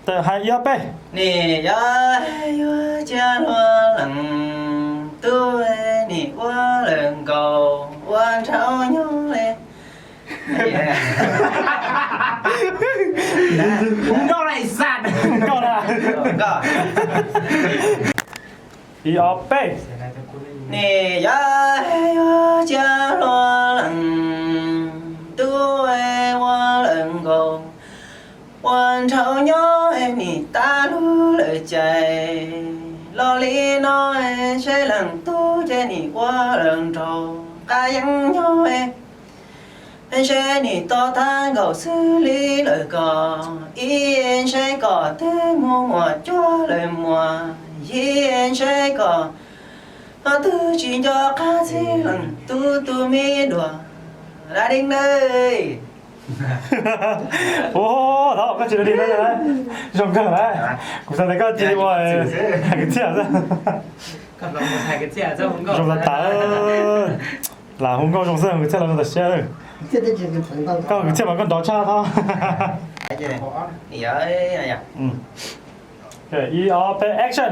tờ hai yếu bê nì ya yo cha lo lằng tu nì qua lần cầu quan trao nhau lên Không đâu này sạt. câu nào có yếu bê nì ya yo cha lo lằng tu qua lần cầu quan trao nhau nì ta lu lời chạy lo lý nói sẽ lần tu chạy nì qua lần trầu ca dân nhau em sẽ nì to than cầu xử lý lời cò ý em sẽ có thế mua mùa cho lời mùa ý em sẽ có tư chỉ cho ca sĩ lần tu mi đùa ra đinh đây 오, 나 아까 지금 이러네. 좀 그래. 구사 내가 지금 뭐 cái gì à? Cầm lòng một hai cái chè cho không 좀 có. 낫다. là không có trong sân cái xe là nó xe. Thế thì chỉ cần phấn đấu. cái xe mà con đó cha thôi. cái gì này nì ơi này à Okay, E R P action.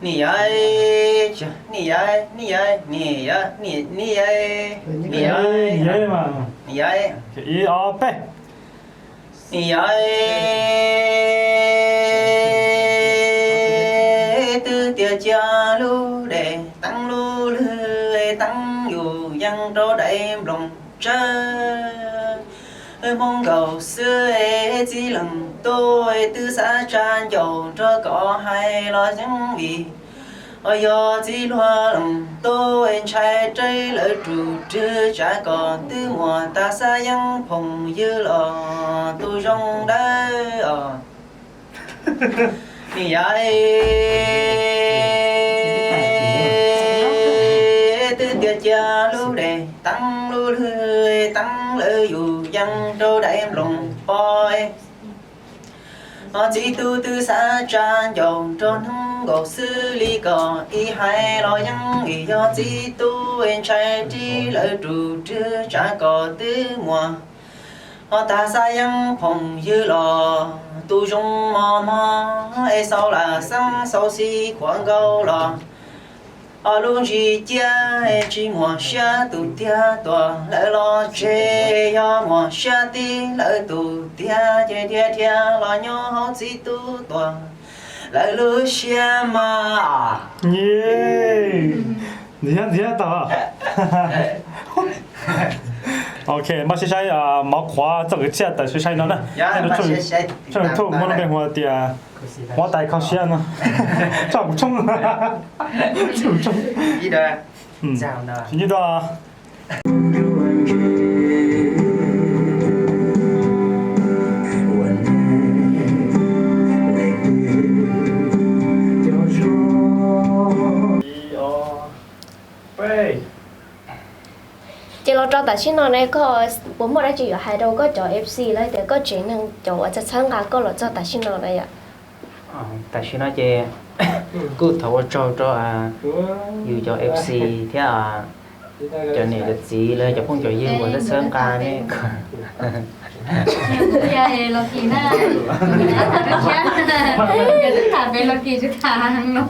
nì ơi nì ơi nì ơi nì ơi nì ơi nì ơi 얘 mà. nì ơi Okay, E R P. nì ơi tư tiêu cha lu để tăng lu lư tăng dù dân trô đại lòng trời mong cầu xưa chỉ lần tôi tư xã tràn dầu cho có hay lo chẳng vì ôi yo chỉ lo lòng tôi trai trái lỡ trụ chưa trả còn tư mùa ta xa dân phòng dư lò tôi trong đấy nì ai tư tiệt cha lưu đề tăng lưu lười tăng lỡ dù dân trâu đại em lòng boi chỉ tu tư xã tràn dầu trôn hông gột xử lý cò y hai lo dân vì do chỉ tu em trai chỉ lỡ trụ chưa trả cò tư mùa ta xa dân phòng dư lò tu trong mò sau là sáng sau si khoảng câu lò luôn chỉ cha chỉ mùa xa tu tia tòa lỡ lo chê do mùa xa ti lỡ tu tia chê tia tia lo nhỏ chỉ tu tòa lỡ lu xa mà Yeah. gì hết tao. OK， 马来西亚毛花这个节的是谁呢？那个这个我那边我的我带考试呢，找不中啊，找不中。đi đời Chào nào. 你的。chị lo cho tại xin nó này có bốn mươi đã chỉ ở hai đâu có cho FC lấy để có chuyện năng cho ở chắc chắn là có lo cho tại xin nó này ạ Tại sao nó chè cứ thấu cho dù cho FC thế à cho này là gìเลยจะพุ่งcho yêu của rất sớm ca này dạ thì lo kỳ na, cái thứ thà về lo kỳ thứ thà hàng nó